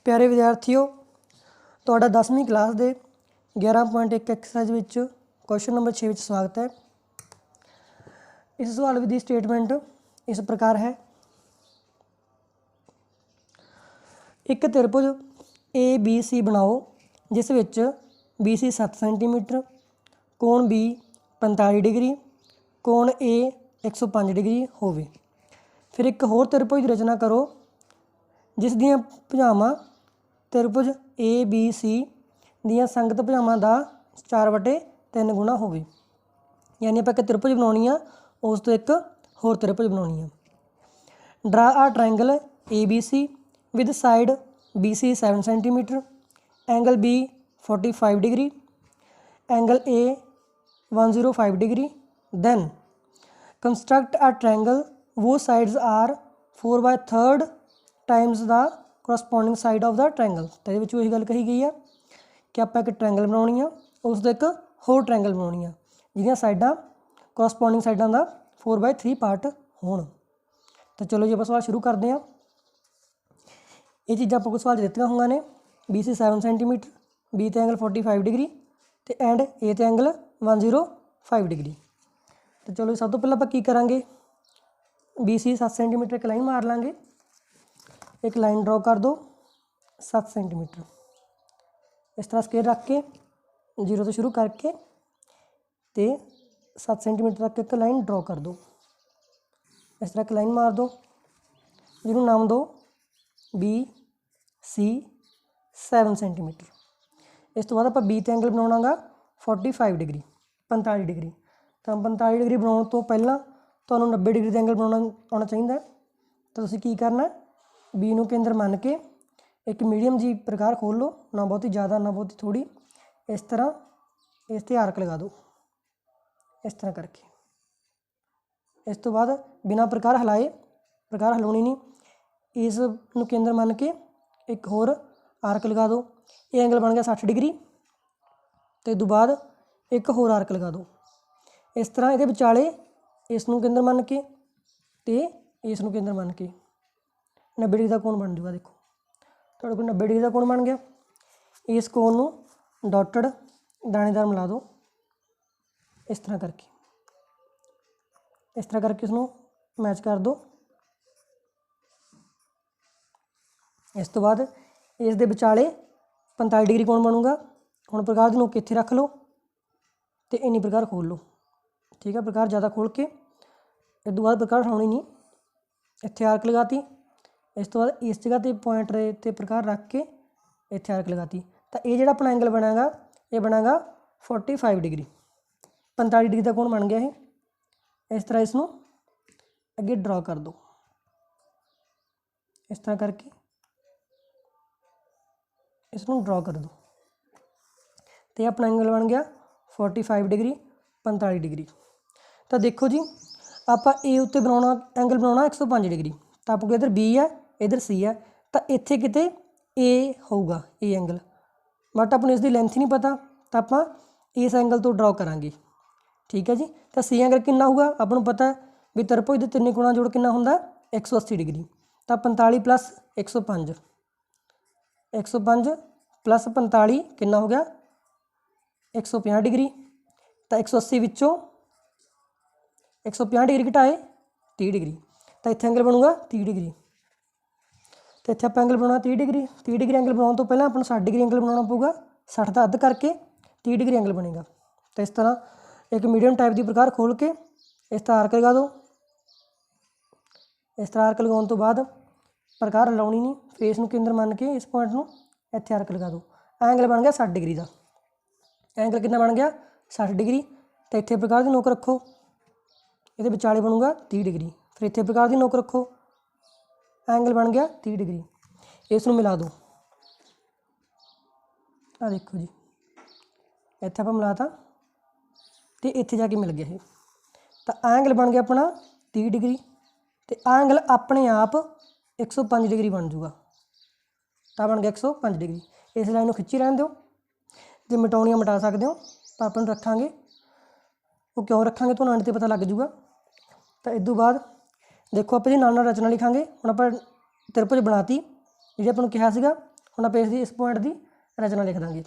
प्यारे विद्यार्थियों, ਤੁਹਾਡਾ 10ਵੀਂ क्लास के 11.1 एक्सरसाइज में क्वेश्चन नंबर 6 में स्वागत है। इस सवाल विधि स्टेटमेंट इस प्रकार है। एक त्रिभुज ABC बनाओ जिस विच BC 7 सेंटीमीटर, कोण B 45 डिग्री, कोण A 105 डिग्री होवे। फिर एक होर त्रिभुज की रचना करो जिस दियां भुजावां त्रिभुज ABC दियां संगत भुजावां का 4/3 गुणा होवे। यानी आप एक त्रिभुज बनानी आ, उस तो एक होर त्रिभुज बनानी आ। Draw a triangle ABC with side BC 7 centimetre, angle B 45 degree, angle A 105 degree. Then construct a triangle whose sides are 4/3 times the corresponding side of the triangle. तो ये वही गल कही गई है कि आप एक ट्रायंगल बनानी है, उस एक होर ट्रायंगल बनानी है जिहदियां साइडां करस्पोंडिंग साइडां का 4/3 पार्ट होण। तो चलो जी आप सवाल शुरू करते हैं। ये चीज़ां आपको सवाल दित्तियां होईयां ने BC 7 सेंटीमीटर, B ते एंगल 45 डिग्री तो एंड A ते एंगल 105 डिग्री। तो चलो सब तो पहले आप की करांगे, BC 7 सेंटीमीटर एक लाइन मार लाँगे। एक लाइन ड्रॉ कर दो 7 सेंटीमीटर, इस तरह स्केयर रख के 0 तो शुरू करके तो 7 सेंटीमीटर तक एक लाइन ड्रॉ कर दो। इस तरह एक लाइन मार दो जिन्होंने नाम दो BC 7 सेंटीमीटर। इस तो बाद आप B ते एंगल बनाना गा 45 डिग्री 45 डिग्री। तो 45 डिग्री बनाने तो पहला तो 90 डिग्री का एंगल बनाना आना चाहिए। तो तुसीं की करना, B नूं केंद्र मान के एक मीडियम जी प्रकार खोल लो, ना बहुत ही ज़्यादा ना बहुत ही थोड़ी। इस तरह इस ते आर्क लगा दो इस तरह करके। इस तो बाद बिना प्रकार हिलाए, प्रकार हिलाउणी नहीं, इस नूं केंद्र मान के एक होर आर्क लगा दो। ये एंगल बन गया 60 डिग्री। तो इस तो बाद एक होर आर्क लगा दो इस तरह। ये विचाले इस नूं केंद्र मान के ते इस नूं केंद्र मान के 90 डिग्री का कोण बन जूगा। देखो तुहाडे कोल 90 डिग्री का कोण बन गया। इस कोण नूं डॉटेड दानेदार मिला दो इस तरह करके, इस तरह करके इसनूं मैच कर दो। इस तो बाद इस दे विचाले 45 डिग्री कोण बनूगा। हुण प्रकार की नोक इत्थे रख लो तो इन्नी प्रकार खोल लो। ठीक है, प्रकार ज़्यादा खोल के इस तो बाद प्रकार हिलाउणी नहीं, इत्थे आर्क लगाती। इस तो बाद इस जगह ते पॉइंट ते प्रकार रख के इत्थे आर्क लगाती। तो ये जिहड़ा अपना एंगल बनागा ये बनागा 45 डिग्री 45 डिग्री का कोण बन गया है। इस तरह इसनूं अगे ड्रॉ कर दो इस तरह करके, इसनूं ड्रॉ कर दो। तो ये अपना एंगल बन गया 45 डिग्री 45 डिग्री। तो देखो जी आप ए उत्ते बनाना एंगल बनाना 105 डिग्री। तो आपको इधर B है इधर C है, तो इत्थे किते A होगा A एंगल, बट अपने इसकी लेंथ ही नहीं पता तो आप इस एंगल तो ड्रॉ करांगे। ठीक है जी। तो C एंगल कितना होगा आपको पता है भी त्रिभुज के तिन्ने कोणां जोड़ कितना होंदा 180 डिग्री। तो 45 प्लस 105 105 प्लस 45 कितना हो गया 150 डिग्री। तो 180 विचों 150 डिग्री घटाए 30 डिग्री, तो इत्थे एंगल बनूगा 30 डिग्री। तो इत्थे आप एंगल बनाना 30 डिग्री। 30 डिग्री एंगल बनाने तो पहले अपना 60 डिग्री एंगल बनाना पऊगा। 60 का अद्ध करके 30 डिग्री एंगल बनेगा। तो इस तरह एक मीडियम टाइप की प्रकार खोल के इस तरह आर्क लगा दो। इस तरह आर्क लगाने तो बाद प्रकार हिलाउणी नहीं, फेस नूं केंद्र मान के इस पॉइंट नूं इत्थे आर्क लगा दो। एंगल बन गया 60 डिग्री का। एंगल कितना बन गया 60 डिग्री। तो इत्थे प्रकार की नोक रखो, ये विचाले बनूगा 30 डिग्री। फिर इत्थे प्रकार की नोक रखो, एंगल बन गया 30 डिग्री। इस नूं मिला दो, आ देखो जी इत्थे आप मिलाता तो इत्थे जाके मिल गया है। तो एंगल बन गया अपना 30 डिग्री। तो एंगल अपने आप 105 डिग्री बन जूगा। तो बन गया 105 डिग्री। इस लाइन को खिंची रहने दो, जो मिटाउणियां मिटा सकते हो। तो अपन रखांगे, वो क्यों रखांगे तो एंड ते पता लग जूगा। तो इस तो बाद देखो आप जी नाल नाल रचना लिखांगे। हुण आप त्रिभुज बनाती जी आपको कहा सीगा ਹੁਣ ਆਪਾਂ ਇਸ ਪੁਆਇੰਟ ਦੀ ਰਚਨਾ ਲਿਖ ਦਾਂਗੇ।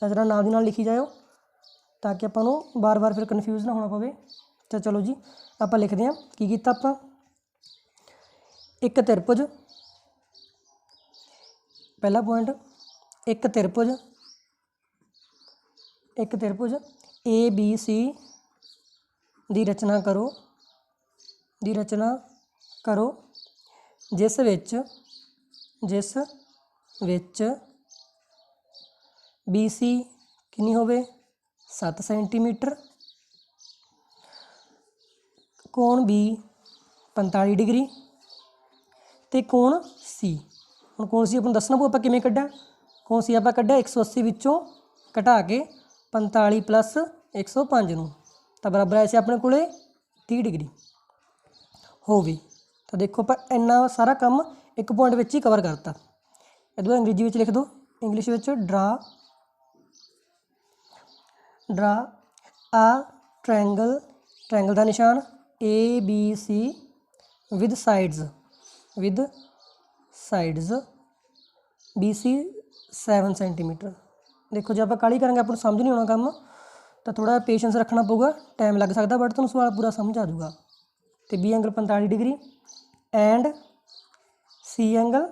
ਰਚਨਾ ਨਾਲ ਦੀ ਨਾਲ ਲਿਖੀ ਜਾਇਓ ਤਾਂ ਕਿ ਆਪਾਂ ਨੂੰ ਬਾਰ-ਬਾਰ ਫਿਰ ਕਨਫਿਊਜ਼ ਨਾ ਹੋਣਾ ਪਵੇ। ਤਾਂ ਚਲੋ ਜੀ ਆਪਾਂ ਲਿਖਦੇ ਹਾਂ। ਕੀ ਕੀਤਾ ਆਪਾਂ? ਇੱਕ ਤ੍ਰਿਭੁਜ, ਪਹਿਲਾ ਪੁਆਇੰਟ, ਇੱਕ ਤ੍ਰਿਭੁਜ ABC ਦੀ ਰਚਨਾ ਕਰੋ ਜਿਸ ਵਿੱਚ BC ਕਿੰਨੀ ਹੋਵੇ 7 ਸੈਂਟੀਮੀਟਰ, ਕੋਣ B 45 ਡਿਗਰੀ ਅਤੇ ਕੋਣ C। ਹੁਣ ਕੋਣ C ਆਪਾਂ ਨੂੰ ਦੱਸਣਾ ਪਊ ਆਪਾਂ ਕਿਵੇਂ ਕੱਢਿਆ। ਕੋਣ C ਆਪਾਂ ਕੱਢਿਆ 180 ਵਿੱਚੋਂ ਘਟਾ ਕੇ 45 + 105 ਨੂੰ, ਤਾਂ ਬਰਾਬਰ ਆਇਆ ਸੀ ਆਪਣੇ ਕੋਲ 30 ਡਿਗਰੀ ਹੋਵੇ। ਤਾਂ ਦੇਖੋ ਆਪਾਂ ਇੰਨਾ ਸਾਰਾ ਕੰਮ ਇੱਕ ਪੁਆਇੰਟ ਵਿੱਚ ਹੀ ਕਵਰ ਕਰਤਾ। ਇਹਦੇ ਬਾਅਦ ਅੰਗਰੇਜ਼ੀ ਵਿੱਚ ਲਿਖ ਦਿਓ। ਇੰਗਲਿਸ਼ ਵਿੱਚ ਡਰਾ ਆ ਟ੍ਰਾਇੰਗਲ ਦਾ ਨਿਸ਼ਾਨ ABC with sides BC 7 centimetre. ਦੇਖੋ ਜੇ ਆਪਾਂ ਕਾਹਲੀ ਕਰਾਂਗੇ ਆਪਾਂ ਨੂੰ ਸਮਝ ਨਹੀਂ ਆਉਣਾ ਕੰਮ, ਤਾਂ ਥੋੜ੍ਹਾ ਪੇਸ਼ੈਂਸ ਰੱਖਣਾ ਪਊਗਾ, ਟਾਈਮ ਲੱਗ ਸਕਦਾ, ਬਟ ਤੁਹਾਨੂੰ ਸਵਾਲ ਪੂਰਾ ਸਮਝ ਆ ਜਾਊਗਾ। ਅਤੇ B angle 45 degree and C angle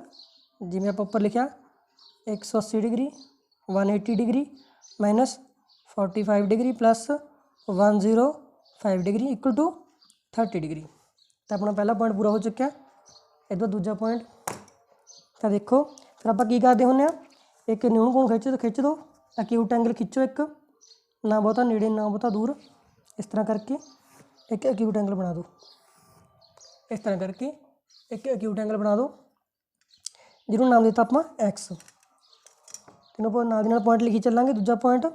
ਜਿਵੇਂ ਆਪਾਂ ਉੱਪਰ ਲਿਖਿਆ 180 degree 180 degree -45 degree + 105 degree equal to 30 degree. ਤਾਂ ਆਪਣਾ ਪਹਿਲਾ ਪੁਆਇੰਟ ਪੂਰਾ ਹੋ ਚੁੱਕਿਆ। ਇਹਦਾ ਦੂਜਾ ਪੁਆਇੰਟ, ਤਾਂ ਦੇਖੋ ਫਿਰ ਆਪਾਂ ਕੀ ਕਰਦੇ ਹੁੰਦੇ ਹਾਂ, ਇੱਕ ਨਿਊਨ ਕੋਣ ਖਿੱਚ ਦਿਓ, ਅਕਿਊਟ ਐਂਗਲ ਖਿੱਚੋ ਇੱਕ, ਨਾ ਬਹੁਤਾ ਨੇੜੇ ਨਾ ਬਹੁਤਾ ਦੂਰ, ਇਸ ਤਰ੍ਹਾਂ ਕਰਕੇ ਇੱਕ ਅਕਿਊਟ ਐਂਗਲ ਬਣਾ ਦਿਓ। ਇਸ ਤਰ੍ਹਾਂ ਕਰਕੇ ਇੱਕ ਅਕਿਊਟ ਐਂਗਲ ਬਣਾ ਦਿਓ, ਜਿਹਨੂੰ ਨਾਮ ਦਿੱਤਾ ਆਪਾਂ X। ਤੈਨੂੰ ਆਪਾਂ ਨਾਲ ਦੀ ਨਾਲ ਪੁਆਇੰਟ ਲਿਖੀ ਚੱਲਾਂਗੇ। ਦੂਜਾ ਪੁਆਇੰਟ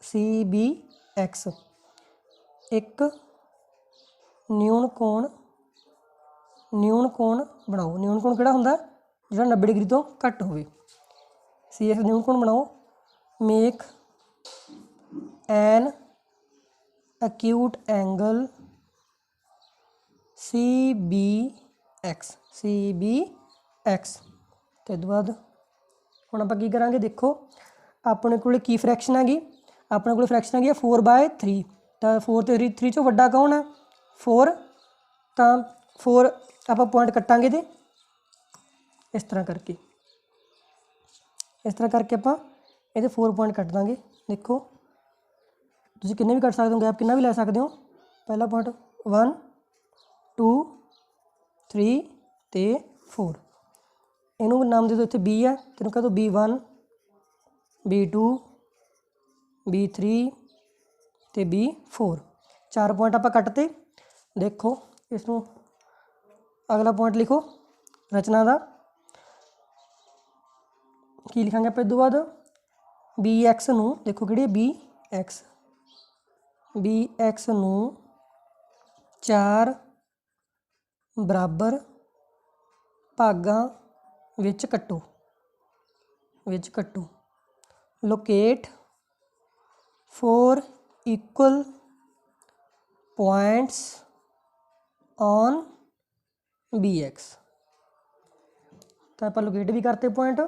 CBX ਇੱਕ ਨਿਊਨ ਕੋਣ ਬਣਾਓ। ਨਿਊਨ ਕੋਣ ਕਿਹੜਾ ਹੁੰਦਾ? ਜਿਹੜਾ 90 ਡਿਗਰੀ ਤੋਂ ਘੱਟ ਹੋਵੇ। CX ਨਿਊਨ ਕੋਣ ਬਣਾਓ। ਮੇਕ ਐਨ ਅਕਿਊਟ ਐਂਗਲ CBX ਅਤੇ ਤੋਂ ਬਾਅਦ ਹੁਣ ਆਪਾਂ ਕੀ ਕਰਾਂਗੇ, ਦੇਖੋ ਆਪਣੇ ਕੋਲ ਕੀ ਫਰੈਕਸ਼ਨ ਹੈਗੀ, ਆਪਣੇ ਕੋਲ ਫਰੈਕਸ਼ਨ ਹੈਗੀ 4/3। ਤਾਂ 4 ਅਤੇ 3 ਚੋਂ ਵੱਡਾ ਕੌਣ ਹੈ? 4। ਤਾਂ 4 ਆਪਾਂ ਪੁਆਇੰਟ ਕੱਟਾਂਗੇ ਅਤੇ ਇਸ ਤਰ੍ਹਾਂ ਕਰਕੇ ਆਪਾਂ ਇਹਦੇ 4 ਪੁਆਇੰਟ ਕੱਟ ਦਾਂਗੇ। ਦੇਖੋ ਤੁਸੀਂ ਕਿੰਨੇ ਵੀ ਕੱਟ ਸਕਦੇ ਹੋ, ਗੈਪ ਕਿੰਨਾ ਵੀ ਲੈ ਸਕਦੇ ਹੋ। ਪਹਿਲਾ ਪੁਆਇੰਟ 1 2 3 ਅਤੇ 4, ਇਹਨੂੰ ਨਾਮ ਦੇ ਦਿਓ ਇੱਥੇ B ਹੈ, ਤੈਨੂੰ ਕਹਿ ਦਿਓ B1 B2 B3 ਅਤੇ B4। 4 ਪੁਆਇੰਟ ਆਪਾਂ ਕੱਟਤੇ। ਦੇਖੋ ਇਸ ਨੂੰ ਅਗਲਾ ਪੁਆਇੰਟ ਲਿਖੋ ਰਚਨਾ ਦਾ। ਕੀ ਲਿਖਾਂਗੇ ਆਪਾਂ ਇਸ ਤੋਂ ਬਾਅਦ? BX ਨੂੰ ਦੇਖੋ ਕਿਹੜੀ ਹੈ BX ਨੂੰ 4 ਬਰਾਬਰ ਭਾਗਾਂ ਵਿੱਚ ਕੱਟੋ। Locket 4 equal points on BX। ਤਾਂ ਆਪਾਂ ਲੋਕੇਟ ਵੀ ਕਰਤੇ ਪੁਆਇੰਟ।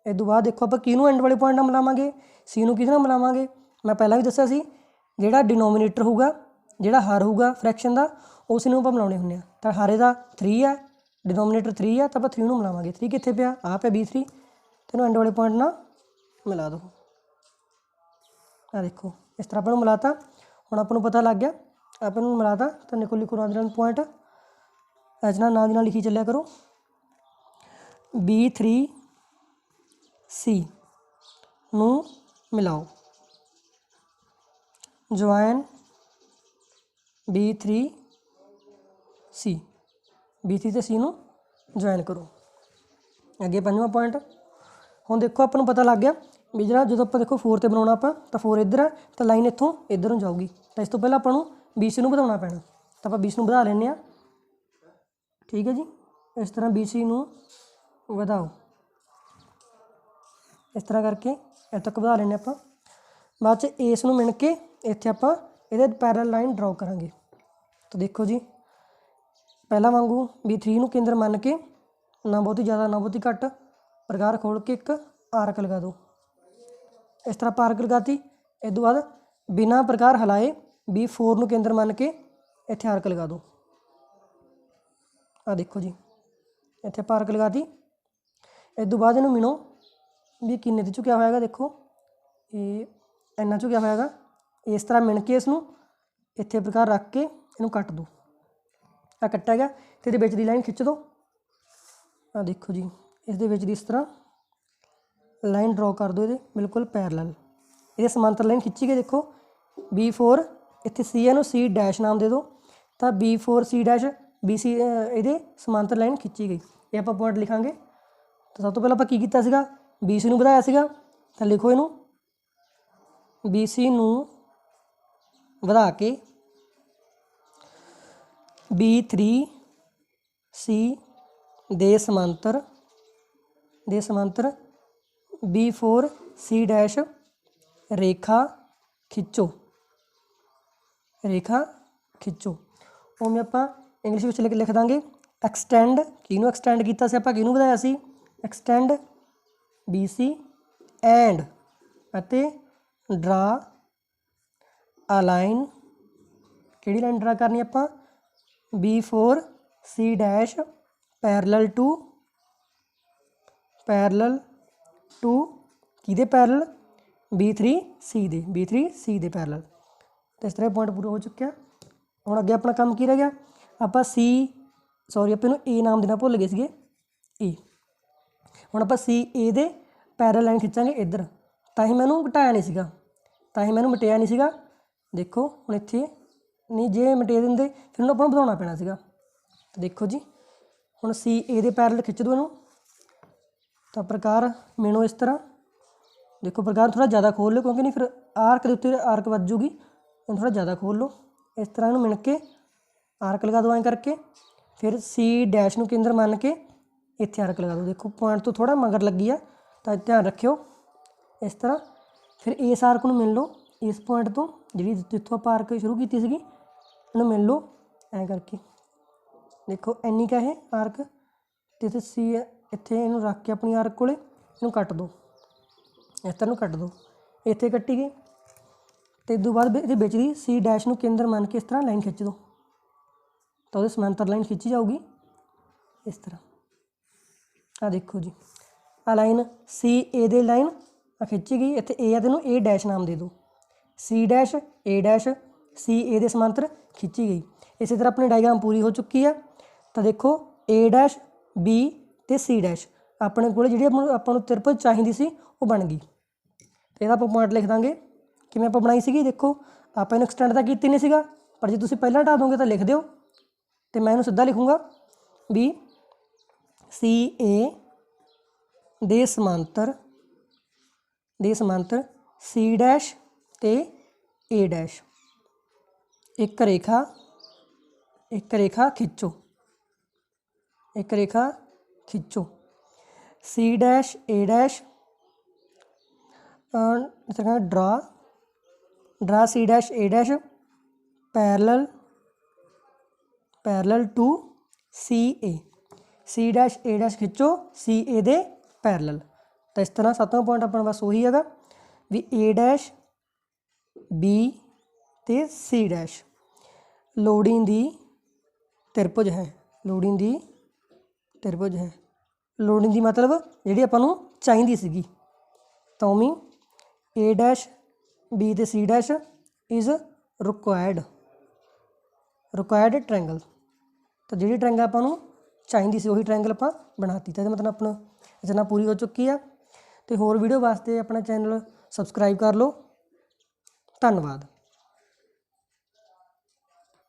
ਇਹ ਤੋਂ ਬਾਅਦ ਦੇਖੋ ਆਪਾਂ ਕਿਹਨੂੰ ਐਂਡ ਵਾਲੇ ਪੁਆਇੰਟ ਨਾਲ ਮਿਲਾਵਾਂਗੇ? C ਨੂੰ ਕਿਹਦੇ ਨਾਲ ਮਿਲਾਵਾਂਗੇ? ਮੈਂ ਪਹਿਲਾਂ ਵੀ ਦੱਸਿਆ ਸੀ, ਜਿਹੜਾ ਡਿਨੋਮੀਨੇਟਰ ਹੋਊਗਾ, ਜਿਹੜਾ ਹਰ ਹੋਊਗਾ ਫਰੈਕਸ਼ਨ ਦਾ, ਉਸ ਨੂੰ ਆਪਾਂ ਮਿਲਾਉਣੇ ਹੁੰਦੇ ਹਾਂ। ਤਾਂ ਹਾਰੇ ਦਾ 3 ਹੈ, ਡਿਨੋਮੀਨੇਟਰ 3 ਹੈ, ਤਾਂ ਆਪਾਂ 3 ਨੂੰ ਮਿਲਾਵਾਂਗੇ। 3 ਕਿੱਥੇ ਪਿਆ? ਆਹ ਪਿਆ B3, ਤੈਨੂੰ ਐਂਡ ਵਾਲੇ ਪੁਆਇੰਟ ਨਾਲ ਮਿਲਾ ਦਿਓ। ਆਹ ਦੇਖੋ ਇਸ ਤਰ੍ਹਾਂ ਆਪਾਂ ਨੂੰ ਮਿਲਾਤਾ। ਹੁਣ ਆਪਾਂ ਨੂੰ ਪਤਾ ਲੱਗ ਗਿਆ ਆਪਾਂ ਨੂੰ ਮਿਲਾਤਾ। ਤਾਂ ਲਿਖੋ ਨਾਲ ਦੀ ਨਾਲ ਪੁਆਇੰਟ, ਰਚਨਾ ਨਾਲ ਦੀ ਨਾਲ ਲਿਖੀ ਚੱਲਿਆ ਕਰੋ। B3C ਨੂੰ ਮਿਲਾਓ। ਜੁਆਇਨ B3C ਅਤੇ C ਨੂੰ ਜੁਆਇਨ ਕਰੋ। ਅੱਗੇ 5ਵਾਂ ਪੁਆਇੰਟ। ਹੁਣ ਦੇਖੋ ਆਪਾਂ ਨੂੰ ਪਤਾ ਲੱਗ ਗਿਆ ਵੀ ਜਿਹੜਾ ਜਦੋਂ ਆਪਾਂ ਦੇਖੋ 4 'ਤੇ ਬਣਾਉਣਾ ਆਪਾਂ, ਤਾਂ 4 ਇੱਧਰ ਹੈ, ਤਾਂ ਲਾਈਨ ਇੱਥੋਂ ਇੱਧਰ ਨੂੰ ਜਾਊਗੀ। ਤਾਂ ਇਸ ਤੋਂ ਪਹਿਲਾਂ ਆਪਾਂ ਨੂੰ BC ਨੂੰ ਵਧਾਉਣਾ ਪੈਣਾ, ਤਾਂ ਆਪਾਂ BC ਨੂੰ ਵਧਾ ਲੈਂਦੇ ਹਾਂ। ਠੀਕ ਹੈ ਜੀ, ਇਸ ਤਰ੍ਹਾਂ BC ਨੂੰ ਵਧਾਓ, ਇਸ ਤਰ੍ਹਾਂ ਕਰਕੇ ਇੱਥੇ ਤੱਕ ਵਧਾ ਲੈਂਦੇ ਆਪਾਂ। ਬਾਅਦ 'ਚ ਇਸ ਨੂੰ ਮਿਣ ਕੇ ਇੱਥੇ ਆਪਾਂ ਇਹਦੇ ਪੈਰਲਲ ਲਾਈਨ ਡਰਾਅ ਕਰਾਂਗੇ। ਤਾਂ ਦੇਖੋ ਜੀ ਪਹਿਲਾਂ ਵਾਂਗੂ B3 ਨੂੰ ਕੇਂਦਰ ਮੰਨ ਕੇ ना बहुत ही ज़्यादा ना बहुत ही घट। प्रकार खोल के एक आर्क लगा दो। इस तरह आप आर्क लगाती। इस तो बाद बिना प्रकार हिलाए B4 ਨੂੰ केंद्र मान के ਇੱਥੇ आर्क लगा दो। आ देखो जी ਇੱਥੇ ਆਪਾਂ आर्क लगाती। इस तो बाद ਇਹਨੂੰ ਮਿਣੋ भी किन्ने ते झुकिया होएगा। देखो ये इन्ना झुकिया होएगा। इस तरह मिण के इसनूं इत्थे प्रकार रख के इनू कट दो। आ कट्टा गया तो ये दी लाइन खिंच दो। आ देखो जी इस दे विच दी इस तरह लाइन ड्रॉ कर दो। ये बिल्कुल पैरलल ये समांतर लाइन खिंची गई। देखो B4 इत्थे C है C डैश नाम दे दो तो B4 C डैश BC ये समांतर लाइन खिंची गई। ये आप पॉइंट लिखांगे। तो सब तो पहले आप की कीता सीगा BC नूं वधाया सीगा तो लिखो इनू BC नूं वधा के B3C दे समांतर B4 C डैश रेखा खिंचो उमें आप इंग्लिश में लिख देंगे एक्सटेंड। किनू एक्सटेंड किया से आपां किनू वधाया सी एक्सटेंड BC एंड अते ड्रा अ लाइन। किहड़ी लाइन ड्रा करनी आपां B4 C dash parallel to किहदे पैरलल B3 C दे पैरलल। तो इस तरह पॉइंट पूरा हो चुका। हुण अगे अपना काम की रह गया। आपां आप ए नाम देना भुल गए सीगे ए। हुण आपां CA दे पैरल लाइन खिंचांगे इधर। तां ही मैनूं घटाया नहीं सीगा मिटाया नहीं सीगा। देखो हुण इत्थे नहीं जे मिटे दिंदे फिर उन्होंने आपां बढ़ाउणा पैना सीगा। तो देखो जी हुण CA दे पैरल खिंच दो इनू। तो प्रकार मिणो इस तरह। देखो प्रकार थोड़ा ज़्यादा खोल लो क्योंकि नहीं फिर आर्क के उत्ते आर्क वजूगी। थोड़ा ज़्यादा खोल लो। इस तरह इनू मिण के आर्क लगा दो ऐं करके। फिर C डैश नूं केंद्र मान के इत्थे आर्क लगा दो। देखो पॉइंट तो थोड़ा मगर लगी है तो ध्यान रखियो। इस तरह फिर इस आर्क नूं मिल लो इस पॉइंट तो जी जितों आप आर्क शुरू की सीगी इन्हूं मिल लो ऐं करके। देखो इन्नी का है आर्क तो इत्थे C इत्थे इनू रख के अपनी आर्क कोले इनू कट दो। इस तरह कट दो। इत्थे कट्टी गई तो इस बाद ये विच दी C डैश नूं केंद्र मान के इस तरह लाइन खिंच दो तो वो समांतर लाइन खिंची जाऊगी इस तरह। आ देखो जी आ लाइन CA दे लाइन खिंची गई। इत्थे A है तो A डैश नाम दे दो। C dash A dash CA दे समांतर खिंची गई। इस तरह अपनी डायग्राम पूरी हो चुकी है। तो देखो A डैश B ते C डैश अपने को जी आपां नूं त्रिभुज चाहिदी सी वो बन गई। तो यह पॉइंट लिख देंगे कि आपां बनाई सी। देखो आप इन्हूं एक्सटेंड तो कीती नहीं सीगा पर जो तुसीं पहलां हटा दोगे तो लिख दिओ। तो मैं इन्हूं सीधा लिखूँगा भी CA दे समांतर C डैश ते A डैश एक रेखा खिंचो C dash A dash draw C dash A dash parallel to CA C dash A dash खिंचो CA दे पैरलल। तो इस तरह 7वां पॉइंट अपने पास वही है भी A डैश B ते C डैश लोड़ींदी त्रिभुज है। लोड़ींदी मतलब जिहड़ी आपां नूं चाहीदी सीगी। तो उमीं A डैश B ते C dash is required triangle. तो जिहड़ी ट्रायंगल आपां नूं चाहीदी सी उही ट्रायंगल आपां बनाती। तो मतलब अपना रचना पूरी हो चुकी है। तो होर वीडियो वास्ते अपना चैनल सबसक्राइब कर लो। धन्नवाद।